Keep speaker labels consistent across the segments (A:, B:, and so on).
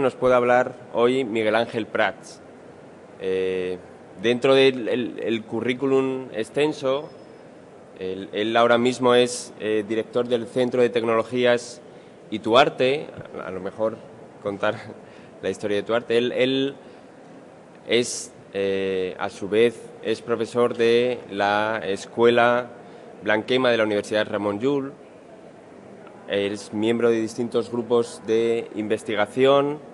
A: Nos puede hablar hoy Miguel Ángel Prats. Dentro del currículum extenso, él ahora mismo es director del Centro de Tecnologías Ituarte. A lo mejor contar la historia de Ituarte. Él es, a su vez, es profesor de la Escuela Blanquema de la Universidad Ramon Llull. Es miembro de distintos grupos de investigación,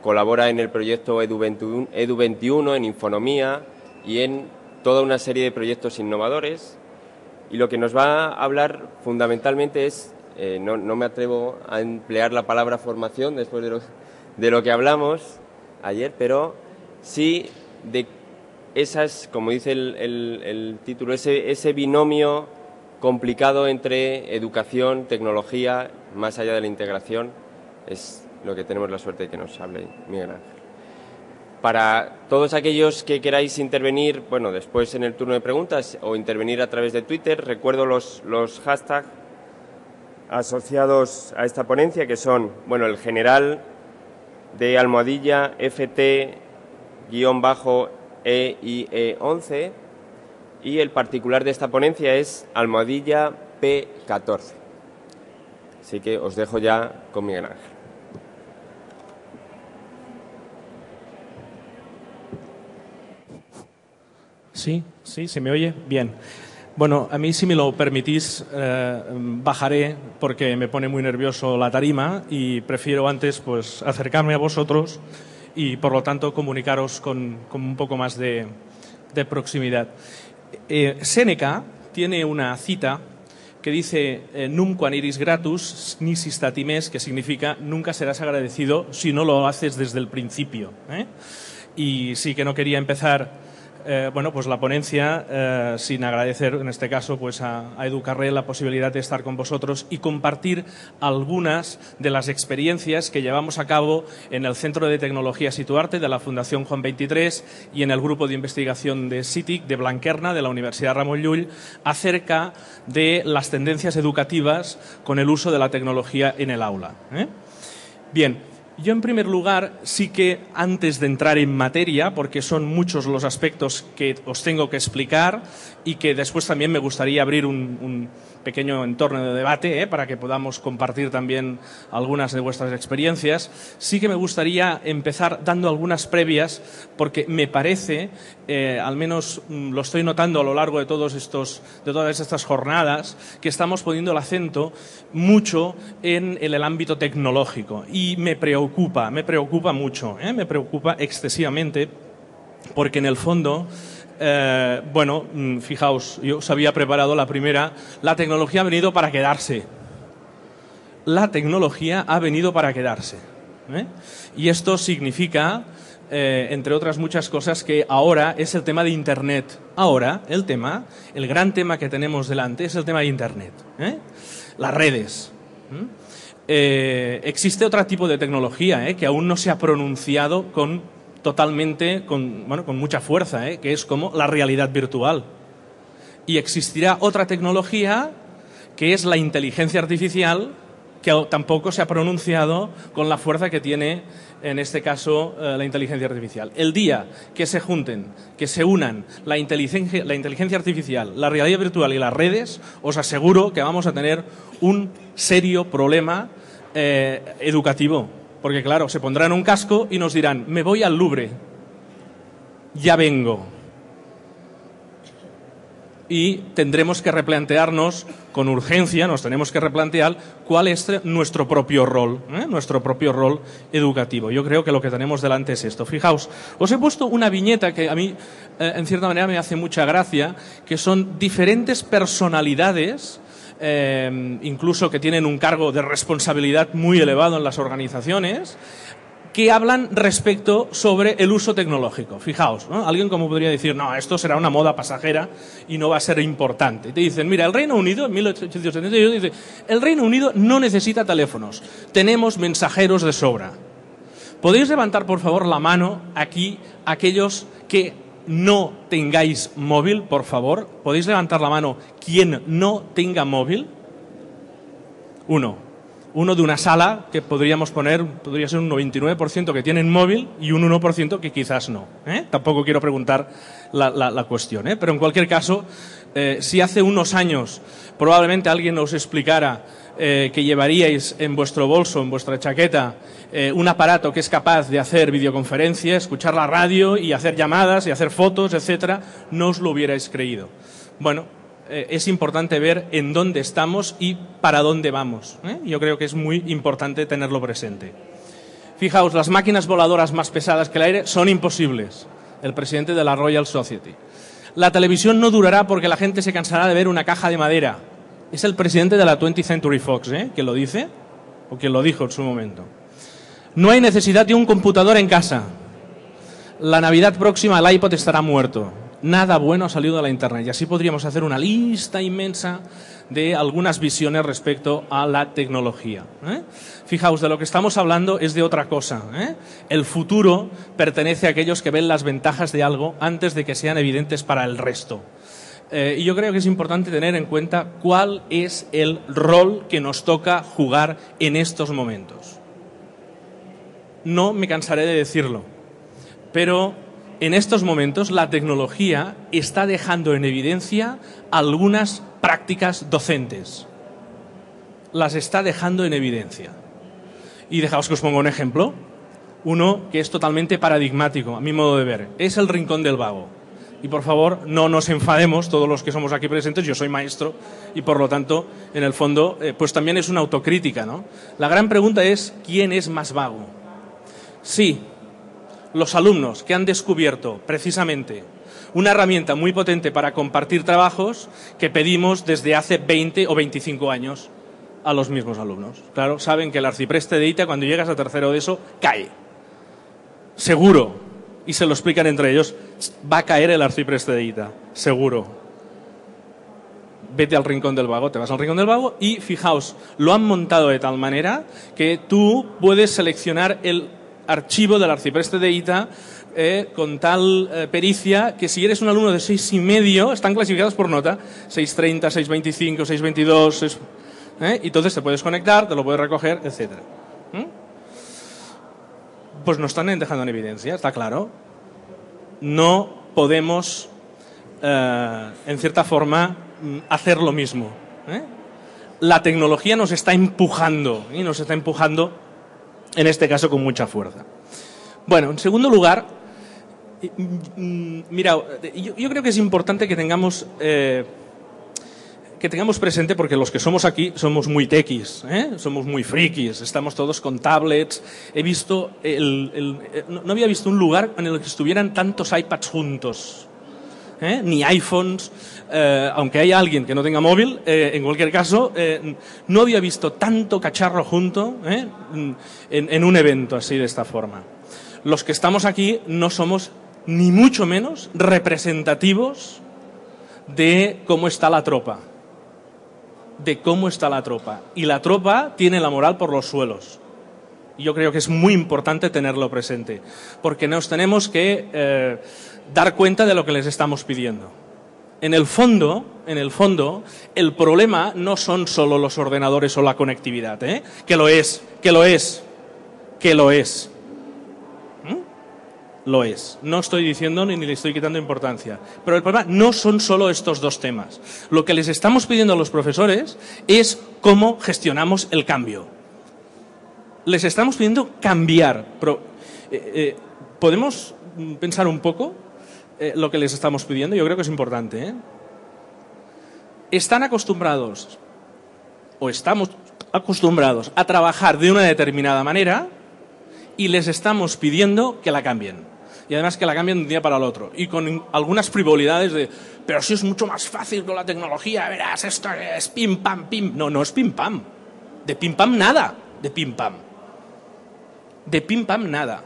A: colabora en el proyecto Edu21, en Infonomía y en toda una serie de proyectos innovadores. Y lo que nos va a hablar fundamentalmente es, no me atrevo a emplear la palabra formación después de lo que hablamos ayer, pero sí de esas, como dice el título, ese binomio complicado entre educación, tecnología, más allá de la integración, es lo que tenemos la suerte de que nos hable Miguel Ángel. Para todos aquellos que queráis intervenir, bueno, después en el turno de preguntas o intervenir a través de Twitter, recuerdo los hashtags asociados a esta ponencia, que son, bueno, el general de almohadilla FT-EIE11 y el particular de esta ponencia es almohadilla P14. Así que os dejo ya con Miguel Ángel.
B: Sí, ¿se me oye? Bien. Bueno, a mí, si me lo permitís, bajaré porque me pone muy nervioso la tarima y prefiero antes pues acercarme a vosotros y, por lo tanto, comunicaros con un poco más de proximidad. Séneca tiene una cita que dice «Num quan iris gratus, nisi stati mes», que significa «nunca serás agradecido si no lo haces desde el principio». Y sí que no quería empezar pues la ponencia sin agradecer, en este caso, pues a Edu Carrel la posibilidad de estar con vosotros y compartir algunas de las experiencias que llevamos a cabo en el Centro de Tecnologías Ituarte de la Fundación Juan XXIII y en el grupo de investigación de CITIC de Blanquerna de la Universidad Ramon Llull acerca de las tendencias educativas con el uso de la tecnología en el aula. Bien. Yo, en primer lugar, sí que antes de entrar en materia, porque son muchos los aspectos que os tengo que explicar y que después también me gustaría abrir un pequeño entorno de debate para que podamos compartir también algunas de vuestras experiencias, sí que me gustaría empezar dando algunas previas porque me parece, al menos lo estoy notando a lo largo de todas estas jornadas, que estamos poniendo el acento mucho en el ámbito tecnológico y me preocupa mucho, me preocupa excesivamente porque en el fondo, fijaos, yo os había preparado la primera, la tecnología ha venido para quedarse. La tecnología ha venido para quedarse. Y esto significa, entre otras muchas cosas, que ahora es el tema de Internet. Ahora el gran tema que tenemos delante es el tema de Internet. Las redes. Existe otro tipo de tecnología que aún no se ha pronunciado con mucha fuerza, que es como la realidad virtual. Y existirá otra tecnología que es la inteligencia artificial, que tampoco se ha pronunciado con la fuerza que tiene, en este caso, la inteligencia artificial. El día que se junten, que se unan la inteligencia artificial, la realidad virtual y las redes, os aseguro que vamos a tener un serio problema educativo. Porque, claro, se pondrán un casco y nos dirán, me voy al Louvre, ya vengo. Y tendremos que replantearnos con urgencia, nos tenemos que replantear cuál es nuestro propio rol educativo. Yo creo que lo que tenemos delante es esto. Fijaos, os he puesto una viñeta que a mí, en cierta manera, me hace mucha gracia, que son diferentes personalidades, incluso que tienen un cargo de responsabilidad muy elevado en las organizaciones, que hablan respecto sobre el uso tecnológico. Fijaos, ¿no? Alguien como podría decir, no, esto será una moda pasajera y no va a ser importante. Y te dicen, mira, el Reino Unido, en 1872, dice, el Reino Unido no necesita teléfonos, tenemos mensajeros de sobra. ¿Podéis levantar, por favor, la mano aquí aquellos que no tengáis móvil, por favor? ¿Podéis levantar la mano quien no tenga móvil? 1, Uno de una sala que podríamos poner, podría ser un 99% que tienen móvil y un 1% que quizás no. Tampoco quiero preguntar la cuestión, pero en cualquier caso, si hace unos años probablemente alguien os explicara que llevaríais en vuestro bolso, en vuestra chaqueta, un aparato que es capaz de hacer videoconferencia, escuchar la radio y hacer llamadas y hacer fotos, etcétera, no os lo hubierais creído. Bueno, es importante ver en dónde estamos y para dónde vamos. Yo creo que es muy importante tenerlo presente. Fijaos, las máquinas voladoras más pesadas que el aire son imposibles. El presidente de la Royal Society. La televisión no durará porque la gente se cansará de ver una caja de madera. Es el presidente de la 20th Century Fox, que lo dice, o quien lo dijo en su momento. No hay necesidad de un computador en casa. La Navidad próxima el iPod estará muerto. Nada bueno ha salido de la Internet. Y así podríamos hacer una lista inmensa de algunas visiones respecto a la tecnología. Fijaos, de lo que estamos hablando es de otra cosa. El futuro pertenece a aquellos que ven las ventajas de algo antes de que sean evidentes para el resto. Y yo creo que es importante tener en cuenta cuál es el rol que nos toca jugar en estos momentos. No me cansaré de decirlo, pero en estos momentos la tecnología está dejando en evidencia algunas prácticas docentes. Las está dejando en evidencia. Y dejaos que os ponga un ejemplo. Uno que es totalmente paradigmático, a mi modo de ver. Es el rincón del vago. Y por favor, no nos enfademos todos los que somos aquí presentes. Yo soy maestro y por lo tanto, en el fondo, pues también es una autocrítica, ¿no? La gran pregunta es, ¿quién es más vago? Sí, los alumnos que han descubierto precisamente una herramienta muy potente para compartir trabajos que pedimos desde hace 20 o 25 años a los mismos alumnos. Claro, saben que el arcipreste de ITA cuando llegas a tercero de eso cae. Seguro. Y se lo explican entre ellos. Va a caer el arcipreste de ITA. Seguro. Vete al rincón del vago, te vas al rincón del vago y fijaos, lo han montado de tal manera que tú puedes seleccionar el archivo del arcipreste de ITA con tal pericia que si eres un alumno de 6,5 están clasificados por nota 630, 625, 622 y entonces te puedes conectar, te lo puedes recoger, etc. Pues nos están dejando en evidencia, está claro. No podemos en cierta forma hacer lo mismo. La tecnología nos está empujando y nos está empujando en este caso con mucha fuerza. Bueno, en segundo lugar, mira, yo creo que es importante que tengamos presente, porque los que somos aquí somos muy tequis, somos muy frikis, estamos todos con tablets. He visto, no había visto un lugar en el que estuvieran tantos iPads juntos, ni iPhones, aunque haya alguien que no tenga móvil, en cualquier caso, no había visto tanto cacharro junto en un evento así de esta forma. Los que estamos aquí no somos ni mucho menos representativos de cómo está la tropa. De cómo está la tropa. Y la tropa tiene la moral por los suelos. Y yo creo que es muy importante tenerlo presente, porque nos tenemos que dar cuenta de lo que les estamos pidiendo. En el fondo, el problema no son solo los ordenadores o la conectividad, que lo es. Lo es. No estoy diciendo ni le estoy quitando importancia. Pero el problema no son solo estos dos temas. Lo que les estamos pidiendo a los profesores es cómo gestionamos el cambio. Les estamos pidiendo cambiar. ¿Podemos pensar un poco lo que les estamos pidiendo? Yo creo que es importante. Están acostumbrados, o estamos acostumbrados a trabajar de una determinada manera y les estamos pidiendo que la cambien. Y además que la cambien de un día para el otro. Y con algunas frivolidades de, pero si es mucho más fácil con la tecnología, verás, esto es pim pam pim. No, no es pim pam. De pim pam nada. De pim pam. De pim pam nada.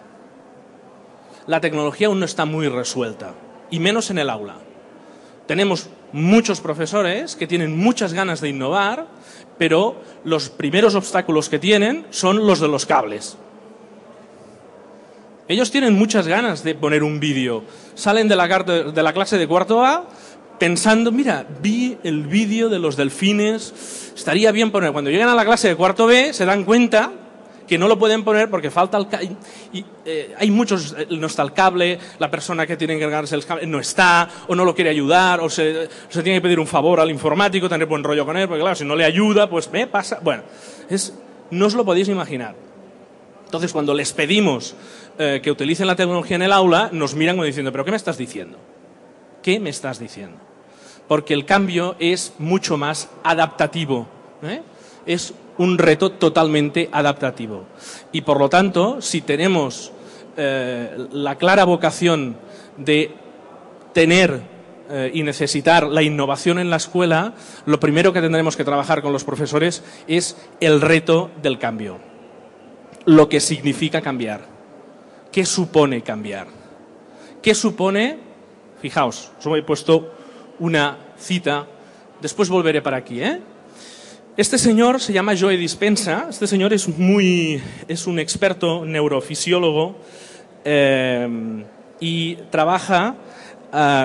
B: La tecnología aún no está muy resuelta. Y menos en el aula. Tenemos muchos profesores que tienen muchas ganas de innovar, pero los primeros obstáculos que tienen son los de los cables. Ellos tienen muchas ganas de poner un vídeo. Salen de la clase de cuarto A, pensando, mira, vi el vídeo de los delfines, estaría bien poner. Cuando llegan a la clase de cuarto B se dan cuenta que no lo pueden poner porque falta el cable. Hay muchos, no está el cable, la persona que tiene que encargarse del cable no está, o no lo quiere ayudar, o se tiene que pedir un favor al informático, tener buen rollo con él, porque claro, si no le ayuda, pues me pasa. Bueno, no os lo podéis imaginar. Entonces, cuando les pedimos que utilicen la tecnología en el aula, nos miran como diciendo, ¿pero qué me estás diciendo? ¿Qué me estás diciendo? Porque el cambio es mucho más adaptativo, es un reto totalmente adaptativo. Y por lo tanto, si tenemos la clara vocación de tener y necesitar la innovación en la escuela, lo primero que tendremos que trabajar con los profesores es el reto del cambio. Lo que significa cambiar. ¿Qué supone cambiar? ¿Qué supone? Fijaos, os he puesto una cita, después volveré para aquí, Este señor se llama Joe Dispenza. Este señor es un experto neurofisiólogo y trabaja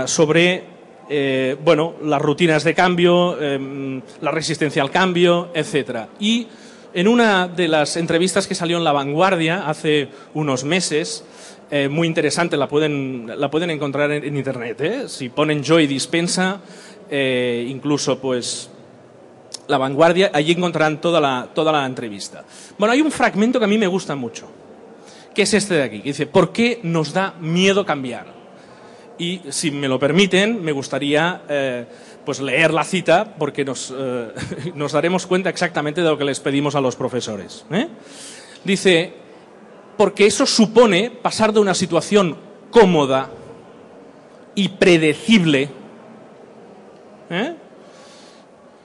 B: sobre las rutinas de cambio, la resistencia al cambio, etcétera. Y en una de las entrevistas que salió en La Vanguardia hace unos meses, muy interesante, la pueden encontrar en internet, si ponen Joe Dispenza, incluso pues La Vanguardia, allí encontrarán toda la entrevista. Bueno, hay un fragmento que a mí me gusta mucho, que es este de aquí, que dice, ¿por qué nos da miedo cambiar? Y si me lo permiten, me gustaría pues leer la cita, porque nos daremos cuenta exactamente de lo que les pedimos a los profesores. Dice, porque eso supone pasar de una situación cómoda y predecible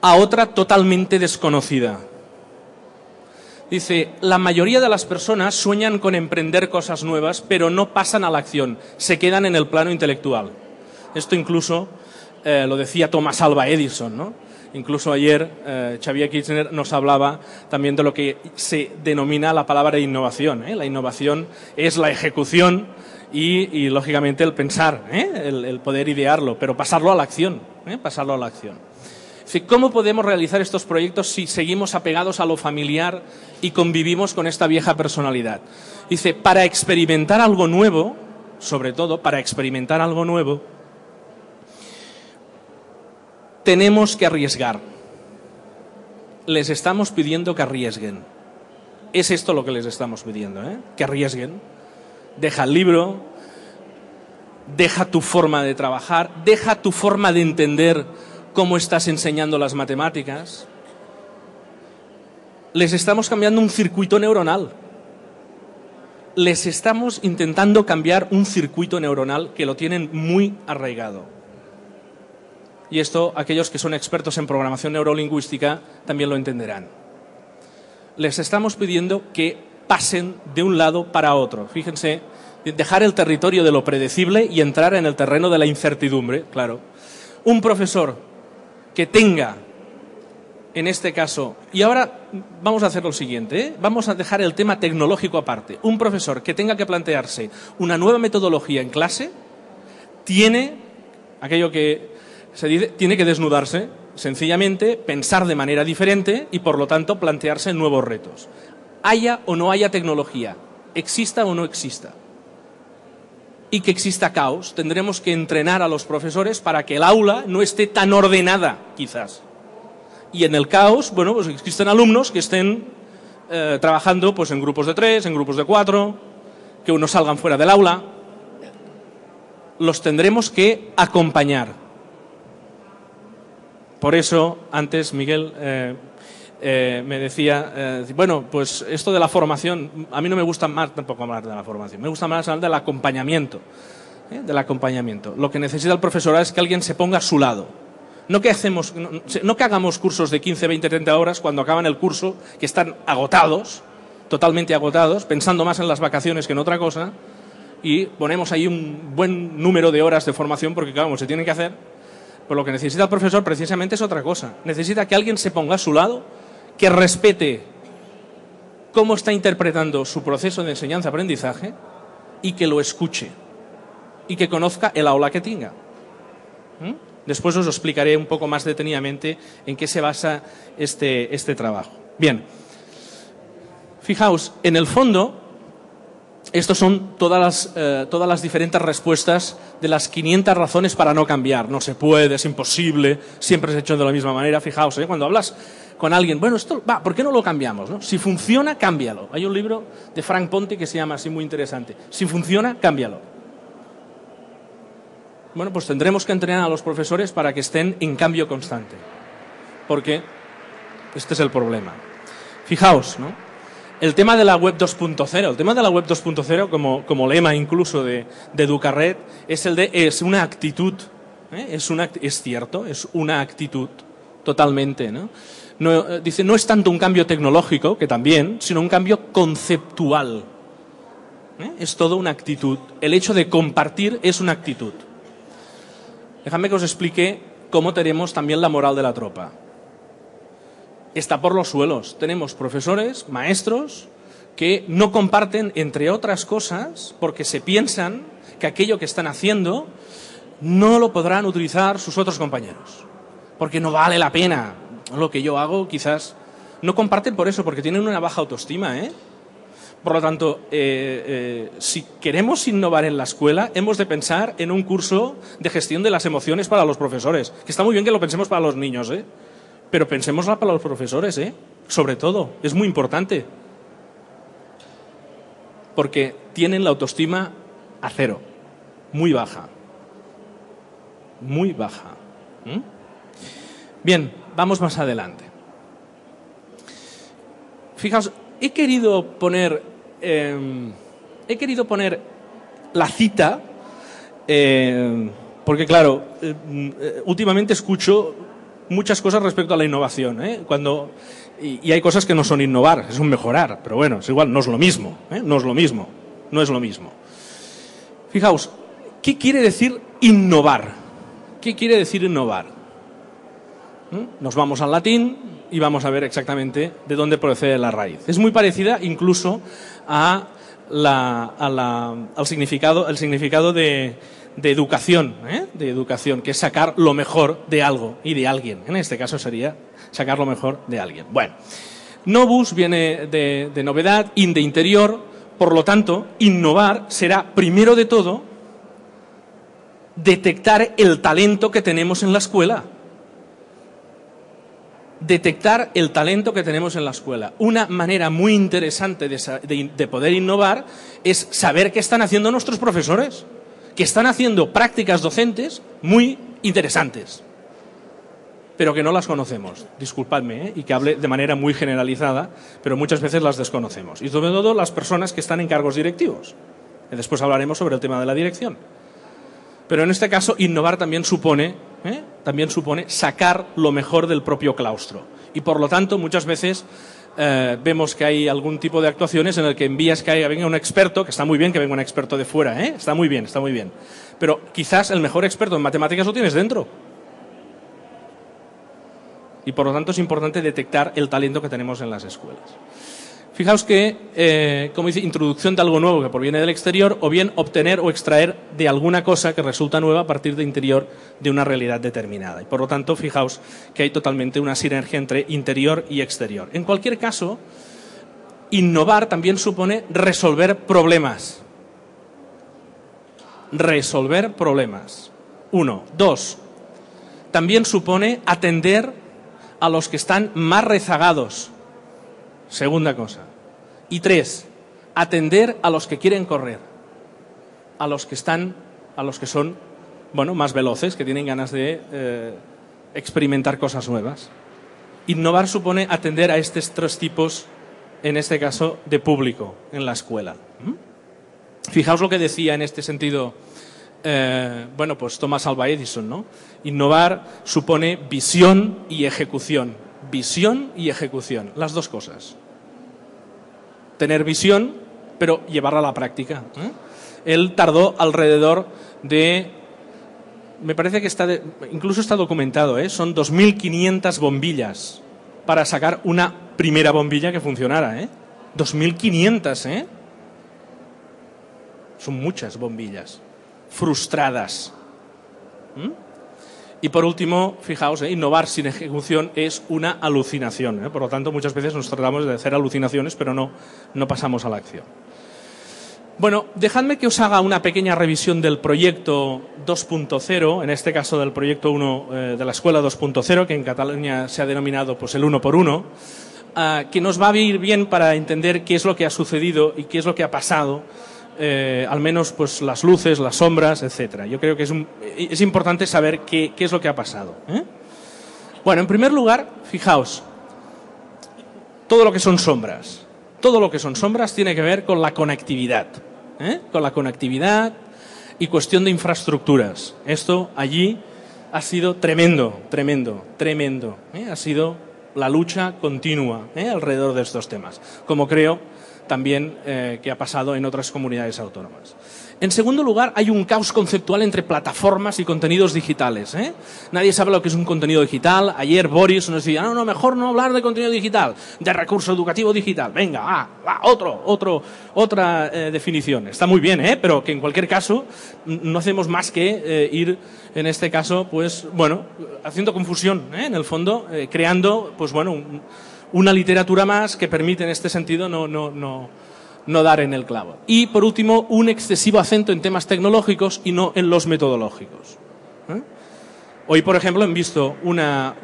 B: a otra totalmente desconocida. Dice, la mayoría de las personas sueñan con emprender cosas nuevas, pero no pasan a la acción, se quedan en el plano intelectual. Esto incluso lo decía Thomas Alva Edison, ¿no? Incluso ayer Xavier Kirchner nos hablaba también de lo que se denomina la palabra innovación. La innovación es la ejecución y lógicamente el pensar, el poder idearlo, pero pasarlo a la acción, pasarlo a la acción. ¿Cómo podemos realizar estos proyectos si seguimos apegados a lo familiar y convivimos con esta vieja personalidad? Dice, para experimentar algo nuevo, sobre todo para experimentar algo nuevo, tenemos que arriesgar. Les estamos pidiendo que arriesguen. Es esto lo que les estamos pidiendo, que arriesguen. Deja el libro, deja tu forma de trabajar, deja tu forma de entender cómo estás enseñando las matemáticas. Les estamos cambiando un circuito neuronal. Les estamos intentando cambiar un circuito neuronal que lo tienen muy arraigado. Y esto, aquellos que son expertos en programación neurolingüística también lo entenderán. Les estamos pidiendo que pasen de un lado para otro. Fíjense, dejar el territorio de lo predecible y entrar en el terreno de la incertidumbre, claro. Un profesor que tenga, en este caso, y ahora vamos a hacer lo siguiente, vamos a dejar el tema tecnológico aparte. Un profesor que tenga que plantearse una nueva metodología en clase, tiene aquello que se dice, tiene que desnudarse, sencillamente pensar de manera diferente y por lo tanto plantearse nuevos retos. Haya o no haya tecnología, exista o no exista. Y que exista caos, tendremos que entrenar a los profesores para que el aula no esté tan ordenada, quizás. Y en el caos, bueno, pues existen alumnos que estén trabajando pues en grupos de 3, en grupos de 4, que unos salgan fuera del aula. Los tendremos que acompañar. Por eso, antes Miguel me decía, bueno, pues esto de la formación, a mí no me gusta más tampoco hablar de la formación, me gusta más hablar del acompañamiento. Del acompañamiento. Lo que necesita el profesorado es que alguien se ponga a su lado. No que hagamos cursos de 15, 20, 30 horas cuando acaban el curso, que están agotados, totalmente agotados, pensando más en las vacaciones que en otra cosa, y ponemos ahí un buen número de horas de formación porque, claro, se tienen que hacer. Pues lo que necesita el profesor precisamente es otra cosa. Necesita que alguien se ponga a su lado, que respete cómo está interpretando su proceso de enseñanza-aprendizaje y que lo escuche y que conozca el aula que tenga. Después os explicaré un poco más detenidamente en qué se basa este trabajo. Bien, fijaos, en el fondo, estos son todas las diferentes respuestas de las 500 razones para no cambiar. No se puede, es imposible, siempre se ha hecho de la misma manera. Fijaos, cuando hablas con alguien, bueno, esto va, ¿por qué no lo cambiamos? ¿No? Si funciona, cámbialo. Hay un libro de Frank Ponti que se llama así, muy interesante. Si funciona, cámbialo. Bueno, pues tendremos que entrenar a los profesores para que estén en cambio constante. Porque este es el problema. Fijaos, ¿no? El tema de la web 2.0. El tema de la web 2.0, como lema incluso de Educarred, es una actitud. Es cierto, es una actitud totalmente, ¿no? Dice, no es tanto un cambio tecnológico, que también, sino un cambio conceptual. Es todo una actitud. El hecho de compartir es una actitud. Dejadme que os explique cómo tenemos también la moral de la tropa. Está por los suelos. Tenemos profesores, maestros, que no comparten, entre otras cosas, porque se piensan que aquello que están haciendo no lo podrán utilizar sus otros compañeros. Porque no vale la pena. Lo que yo hago, quizás... No comparten por eso, porque tienen una baja autoestima, Por lo tanto, si queremos innovar en la escuela, hemos de pensar en un curso de gestión de las emociones para los profesores. Que está muy bien que lo pensemos para los niños, pero pensémoslo para los profesores, sobre todo. Es muy importante. Porque tienen la autoestima a cero. Muy baja. Muy baja. Bien, vamos más adelante. Fijaos, he querido poner la cita porque, claro, últimamente escucho muchas cosas respecto a la innovación, y hay cosas que no son innovar, son mejorar, pero bueno, es igual, no es lo mismo, no es lo mismo. Fijaos, ¿qué quiere decir innovar? ¿Qué quiere decir innovar? Nos vamos al latín y vamos a ver exactamente de dónde procede la raíz. Es muy parecida incluso al significado de educación, que es sacar lo mejor de algo y de alguien. En este caso sería sacar lo mejor de alguien. Bueno, novus viene de novedad, in de interior, por lo tanto, innovar será, primero de todo, detectar el talento que tenemos en la escuela. Detectar el talento que tenemos en la escuela. Una manera muy interesante de poder innovar es saber qué están haciendo nuestros profesores, que están haciendo prácticas docentes muy interesantes, pero que no las conocemos. Disculpadme, y que hable de manera muy generalizada, pero muchas veces las desconocemos. Y sobre todo las personas que están en cargos directivos. Y después hablaremos sobre el tema de la dirección. Pero en este caso, innovar también supone sacar lo mejor del propio claustro. Y por lo tanto, muchas veces vemos que hay algún tipo de actuaciones en el que envías que venga un experto, que está muy bien que venga un experto de fuera, está muy bien. Pero quizás el mejor experto en matemáticas lo tienes dentro. Y por lo tanto es importante detectar el talento que tenemos en las escuelas. Fijaos que, como dice, introducción de algo nuevo que proviene del exterior, o bien obtener o extraer de alguna cosa que resulta nueva a partir de interior de una realidad determinada. Y por lo tanto, fijaos que hay totalmente una sinergia entre interior y exterior. En cualquier caso, innovar también supone resolver problemas. Resolver problemas. 1. 2. También supone atender a los que están más rezagados. Segunda cosa. Y 3, atender a los que quieren correr, a los que son, más veloces, que tienen ganas de experimentar cosas nuevas. Innovar supone atender a estos tres tipos, en este caso, de público en la escuela. Fijaos lo que decía en este sentido, Thomas Alva Edison, ¿no? Innovar supone visión y ejecución. Visión y ejecución, las dos cosas. Tener visión, pero llevarla a la práctica. Él tardó alrededor de... Me parece que incluso está documentado, son 2.500 bombillas para sacar una primera bombilla que funcionara. 2.500, Son muchas bombillas frustradas. Y por último, fijaos, innovar sin ejecución es una alucinación. Por lo tanto, muchas veces nos tratamos de hacer alucinaciones, pero no pasamos a la acción. Bueno, dejadme que os haga una pequeña revisión del proyecto 2.0, en este caso del proyecto 1 de la Escuela 2.0, que en Cataluña se ha denominado pues, el 1 por 1, que nos va a ir bien para entender qué es lo que ha sucedido y qué es lo que ha pasado, al menos pues, las luces, las sombras, etcétera. Yo creo que es importante saber qué es lo que ha pasado. Bueno, en primer lugar, fijaos, todo lo que son sombras. Todo lo que son sombras tiene que ver con la conectividad. Con la conectividad y cuestión de infraestructuras. Esto allí ha sido tremendo. Ha sido la lucha continua alrededor de estos temas, como creo también que ha pasado en otras comunidades autónomas. En segundo lugar, hay un caos conceptual entre plataformas y contenidos digitales. Nadie sabe lo que es un contenido digital. Ayer Boris nos decía, no, mejor no hablar de contenido digital, de recurso educativo digital. Venga, otra definición. Está muy bien, pero que en cualquier caso no hacemos más que ir, en este caso, pues bueno, haciendo confusión, en el fondo, creando, pues bueno, una literatura más que permite en este sentido no dar en el clavo. Y, por último, un excesivo acento en temas tecnológicos y no en los metodológicos. Hoy, por ejemplo, he visto una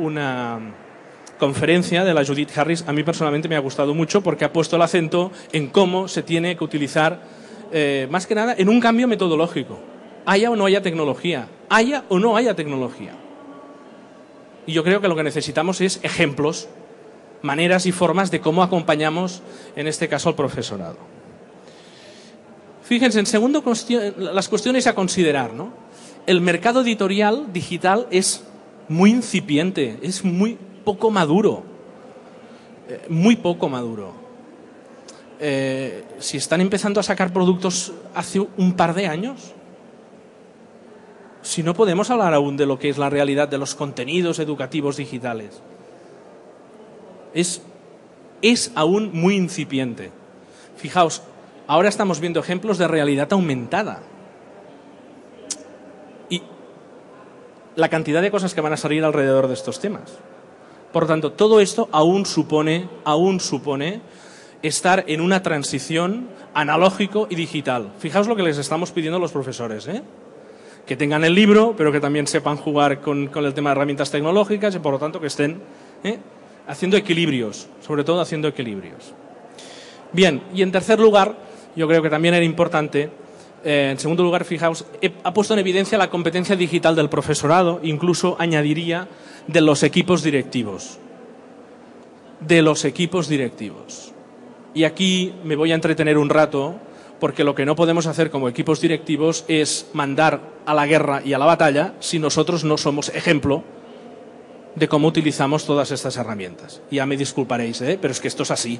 B: conferencia de la Judith Harris. A mí personalmente me ha gustado mucho porque ha puesto el acento en cómo se tiene que utilizar, más que nada, en un cambio metodológico. Haya o no haya tecnología. Haya o no haya tecnología. Y yo creo que lo que necesitamos es ejemplos, maneras y formas de cómo acompañamos, en este caso, al profesorado. Fíjense, en segundo, las cuestiones a considerar, ¿no? El mercado editorial digital es muy incipiente, es muy poco maduro. Muy poco maduro. Si están empezando a sacar productos hace un par de años, si no podemos hablar aún de lo que es la realidad de los contenidos educativos digitales. Es aún muy incipiente. Fijaos, ahora estamos viendo ejemplos de realidad aumentada. Y la cantidad de cosas que van a salir alrededor de estos temas. Por lo tanto, todo esto aún supone estar en una transición analógico y digital. Fijaos lo que les estamos pidiendo a los profesores, que tengan el libro, pero que también sepan jugar con el tema de herramientas tecnológicas y, por lo tanto, que estén haciendo equilibrios, sobre todo haciendo equilibrios. Bien, y en tercer lugar, yo creo que también era importante, en segundo lugar, fijaos, ha puesto en evidencia la competencia digital del profesorado, incluso añadiría de los equipos directivos. De los equipos directivos. Y aquí me voy a entretener un rato, porque lo que no podemos hacer como equipos directivos es mandar a la guerra y a la batalla si nosotros no somos ejemplo de cómo utilizamos todas estas herramientas. Ya me disculparéis, pero es que esto es así.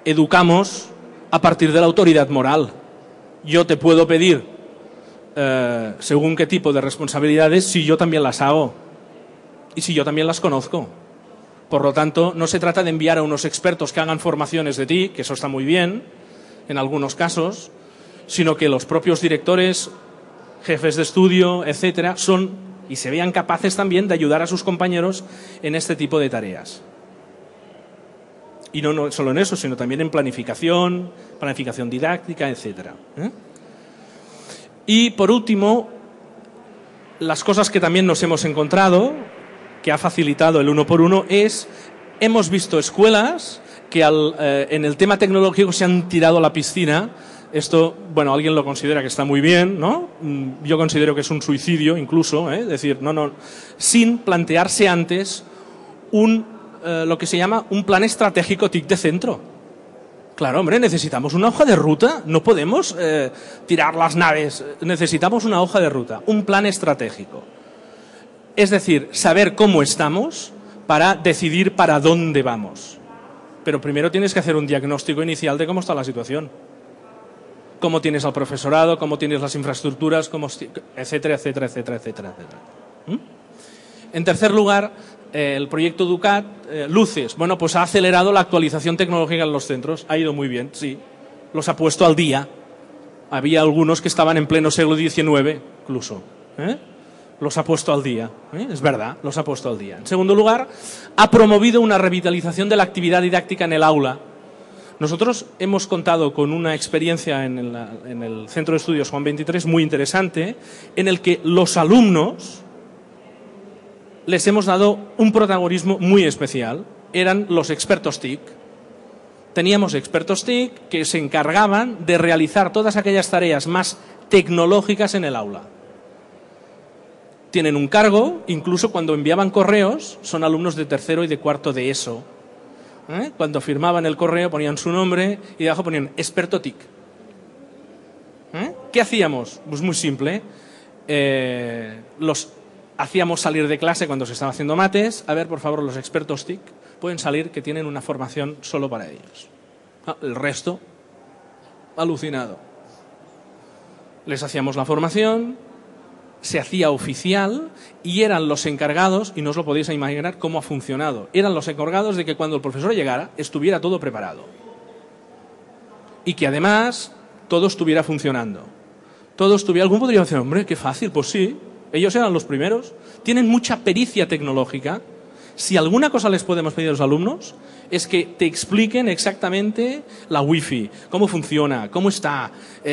B: Educamos a partir de la autoridad moral. Yo te puedo pedir según qué tipo de responsabilidades si yo también las hago y si yo también las conozco. Por lo tanto, no se trata de enviar a unos expertos que hagan formaciones de ti, que eso está muy bien en algunos casos, sino que los propios directores, jefes de estudio, etcétera, son y se vean capaces también de ayudar a sus compañeros en este tipo de tareas. Y no solo en eso, sino también en planificación didáctica, etcétera. Y por último, las cosas que también nos hemos encontrado, que ha facilitado el 1 por 1, hemos visto escuelas que en el tema tecnológico se han tirado a la piscina. Esto, bueno, alguien lo considera que está muy bien, ¿no? Yo considero que es un suicidio incluso, es decir, sin plantearse antes lo que se llama un plan estratégico TIC de centro. Claro, hombre, necesitamos una hoja de ruta, no podemos tirar las naves, necesitamos una hoja de ruta, un plan estratégico. Es decir, saber cómo estamos para decidir para dónde vamos. Pero primero tienes que hacer un diagnóstico inicial de cómo está la situación. Cómo tienes al profesorado, cómo tienes las infraestructuras, etcétera, etcétera, etcétera, etcétera, etcétera. En tercer lugar, el proyecto Educat, Luces, bueno, pues ha acelerado la actualización tecnológica en los centros. Ha ido muy bien, sí. Los ha puesto al día. Había algunos que estaban en pleno siglo XIX, incluso. los ha puesto al día. Es verdad, los ha puesto al día. En segundo lugar, ha promovido una revitalización de la actividad didáctica en el aula. Nosotros hemos contado con una experiencia en el Centro de Estudios Juan 23 muy interesante, en el que los alumnos les hemos dado un protagonismo muy especial. Eran los expertos TIC. Teníamos expertos TIC que se encargaban de realizar todas aquellas tareas más tecnológicas en el aula. Tienen un cargo, incluso cuando enviaban correos, son alumnos de tercero y de cuarto de ESO. Cuando firmaban el correo ponían su nombre y debajo ponían experto TIC. ¿Qué hacíamos? Pues muy simple. Los hacíamos salir de clase cuando se estaba haciendo mates. A ver, por favor, los expertos TIC pueden salir, que tienen una formación solo para ellos. El resto, alucinado. Les hacíamos la formación, se hacía oficial y eran los encargados, y no os lo podéis imaginar cómo ha funcionado, eran los encargados de que cuando el profesor llegara estuviera todo preparado. Y que además todo estuviera funcionando. Todo estuviera... Alguno podría decir, hombre, qué fácil. Pues sí, ellos eran los primeros. Tienen mucha pericia tecnológica. Si alguna cosa les podemos pedir a los alumnos es que te expliquen exactamente la wifi, cómo funciona, cómo está,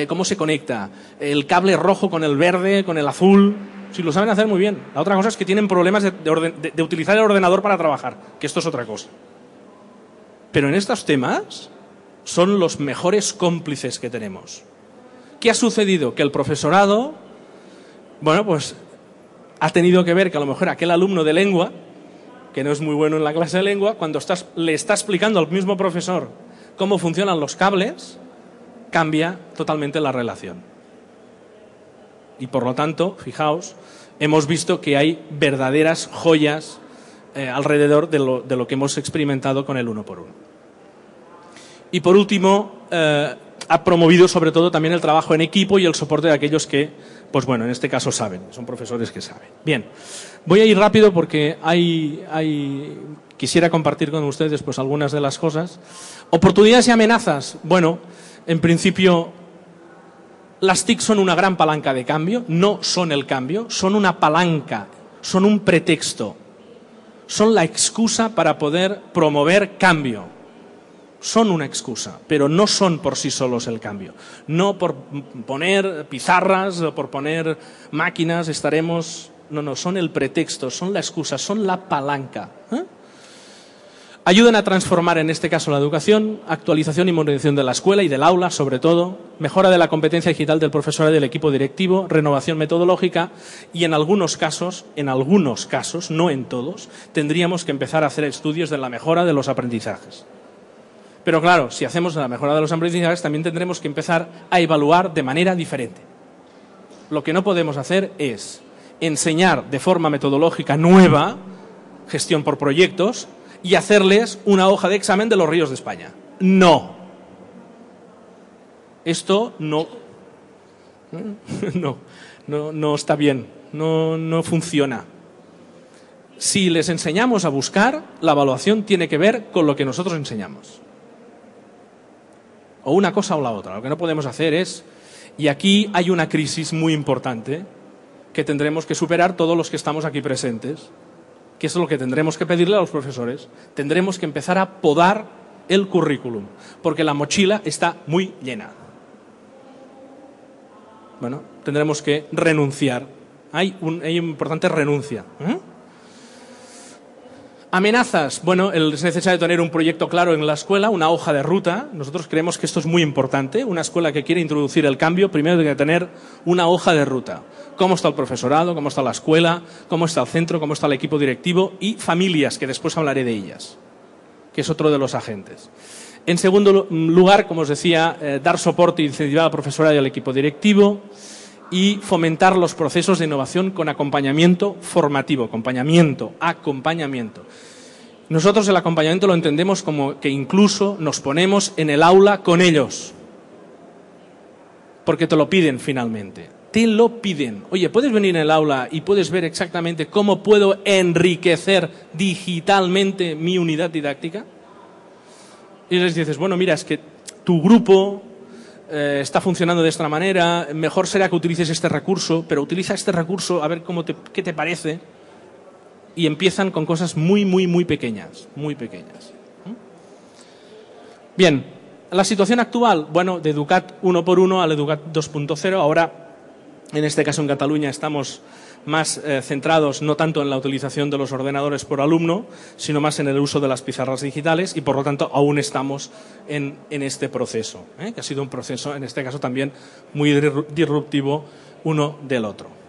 B: cómo se conecta, el cable rojo con el verde, con el azul. Si lo saben hacer, muy bien. La otra cosa es que tienen problemas de utilizar el ordenador para trabajar, que esto es otra cosa. Pero en estos temas son los mejores cómplices que tenemos. ¿Qué ha sucedido? Que el profesorado, bueno, pues ha tenido que ver que a lo mejor aquel alumno de lengua, que no es muy bueno en la clase de lengua, cuando le está explicando al mismo profesor cómo funcionan los cables, cambia totalmente la relación. Y por lo tanto, fijaos, hemos visto que hay verdaderas joyas alrededor de lo que hemos experimentado con el 1 por 1. Y por último, ha promovido sobre todo también el trabajo en equipo y el soporte de aquellos que, pues bueno, en este caso saben, son profesores que saben. Bien, voy a ir rápido porque quisiera compartir con ustedes pues algunas de las cosas. Oportunidades y amenazas. Bueno, en principio, las TIC son una gran palanca de cambio, no son el cambio, son una palanca, son un pretexto, son la excusa para poder promover cambio. Son una excusa, pero no son por sí solos el cambio. No por poner pizarras o por poner máquinas estaremos... No, son el pretexto, son la excusa, son la palanca. Ayudan a transformar, en este caso, la educación, actualización y modernización de la escuela y del aula, sobre todo, mejora de la competencia digital del profesorado y del equipo directivo, renovación metodológica y en algunos casos, no en todos, tendríamos que empezar a hacer estudios de la mejora de los aprendizajes. Pero claro, si hacemos la mejora de los aprendizajes, también tendremos que empezar a evaluar de manera diferente. Lo que no podemos hacer es enseñar de forma metodológica nueva, gestión por proyectos, y hacerles una hoja de examen de los ríos de España. No. Esto no está bien, no funciona. Si les enseñamos a buscar, la evaluación tiene que ver con lo que nosotros enseñamos. O una cosa o la otra. Lo que no podemos hacer es... Y aquí hay una crisis muy importante que tendremos que superar todos los que estamos aquí presentes, que es lo que tendremos que pedirle a los profesores. Tendremos que empezar a podar el currículum, porque la mochila está muy llena. Bueno, tendremos que renunciar. Hay una importante renuncia. Amenazas. Bueno, es necesario tener un proyecto claro en la escuela, una hoja de ruta. Nosotros creemos que esto es muy importante. Una escuela que quiere introducir el cambio, primero tiene que tener una hoja de ruta. Cómo está el profesorado, cómo está la escuela, cómo está el centro, cómo está el equipo directivo y familias, que después hablaré de ellas, que es otro de los agentes. En segundo lugar, como os decía, dar soporte e incentivar al profesorado y al equipo directivo y fomentar los procesos de innovación con acompañamiento formativo, acompañamiento. Nosotros el acompañamiento lo entendemos como que incluso nos ponemos en el aula con ellos, porque te lo piden finalmente. Te lo piden. Oye, ¿puedes venir en el aula y puedes ver exactamente cómo puedo enriquecer digitalmente mi unidad didáctica? Y les dices, bueno, mira, es que tu grupo está funcionando de esta manera, mejor será que utilices este recurso, pero utiliza este recurso a ver qué te parece. Y empiezan con cosas muy, muy, muy pequeñas, muy pequeñas. Bien, la situación actual, bueno, de Educat 1x1 al Educat 2.0, ahora, en este caso en Cataluña, estamos más centrados no tanto en la utilización de los ordenadores por alumno, sino más en el uso de las pizarras digitales y, por lo tanto, aún estamos en este proceso, que ha sido un proceso, en este caso también, muy disruptivo uno del otro.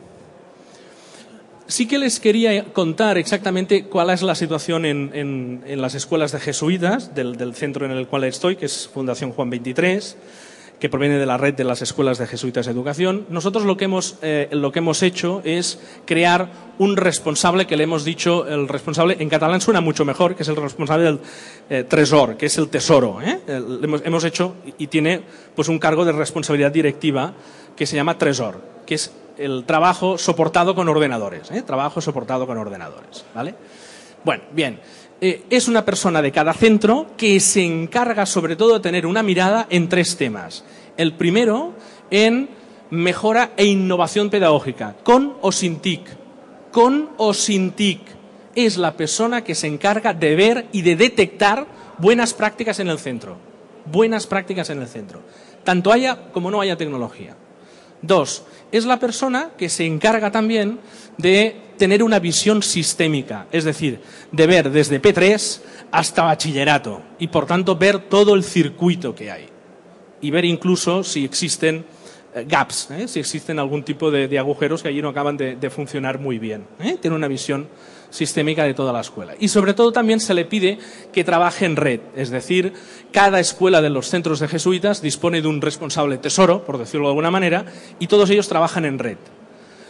B: Sí que les quería contar exactamente cuál es la situación en las escuelas de jesuitas del centro en el cual estoy, que es Fundación Juan 23, que proviene de la red de las escuelas de jesuitas de educación. Nosotros lo que hemos hecho es crear un responsable, que le hemos dicho, el responsable en catalán suena mucho mejor, que es el responsable del tresor, que es el tesoro. Hemos hecho y tiene pues un cargo de responsabilidad directiva que se llama tresor, que es el trabajo soportado con ordenadores. Trabajo soportado con ordenadores, ¿vale? Bueno, bien. Es una persona de cada centro que se encarga sobre todo de tener una mirada en 3 temas. El primero, en mejora e innovación pedagógica, con o sin TIC. Con o sin TIC. Es la persona que se encarga de ver y de detectar buenas prácticas en el centro. Buenas prácticas en el centro. Tanto haya como no haya tecnología. 2. Es la persona que se encarga también de tener una visión sistémica, es decir, de ver desde P3 hasta bachillerato y, por tanto, ver todo el circuito que hay y ver incluso si existen gaps, si existen algún tipo de agujeros que allí no acaban de funcionar muy bien. Tiene una visión sistémica de toda la escuela. Y sobre todo también se le pide que trabaje en red, es decir, cada escuela de los centros de jesuitas dispone de un responsable tesoro, por decirlo de alguna manera, y todos ellos trabajan en red.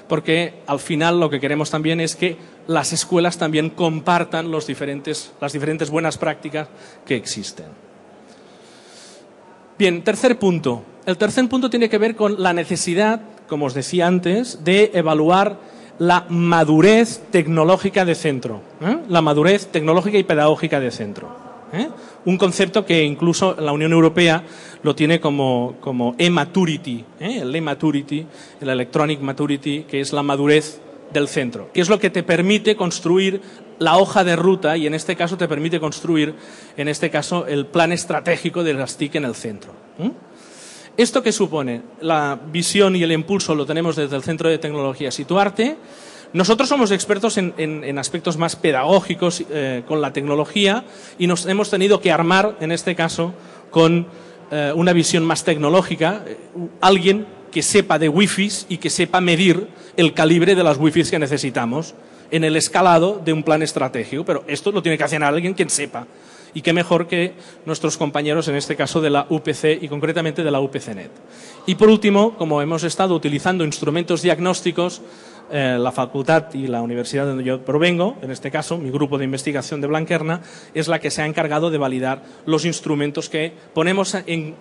B: Porque al final lo que queremos también es que las escuelas también compartan las diferentes buenas prácticas que existen. Bien, tercer punto. El tercer punto tiene que ver con la necesidad, como os decía antes, de evaluar la madurez tecnológica de centro, la madurez tecnológica y pedagógica de centro. Un concepto que incluso la Unión Europea lo tiene como e-maturity, el e-maturity, el electronic maturity, que es la madurez del centro, que es lo que te permite construir la hoja de ruta y en este caso te permite construir, en este caso, el plan estratégico de las TIC en el centro. ¿Esto qué supone? La visión y el impulso lo tenemos desde el Centro de Tecnología Situarte. Nosotros somos expertos en aspectos más pedagógicos con la tecnología y nos hemos tenido que armar, en este caso, con una visión más tecnológica, alguien que sepa de wifis y que sepa medir el calibre de las wifis que necesitamos en el escalado de un plan estratégico. Pero esto lo tiene que hacer alguien quien sepa. Y qué mejor que nuestros compañeros, en este caso de la UPC y concretamente de la UPCnet. Y por último, como hemos estado utilizando instrumentos diagnósticos, la facultad y la universidad donde yo provengo, en este caso mi grupo de investigación de Blanquerna, es la que se ha encargado de validar los instrumentos que ponemos en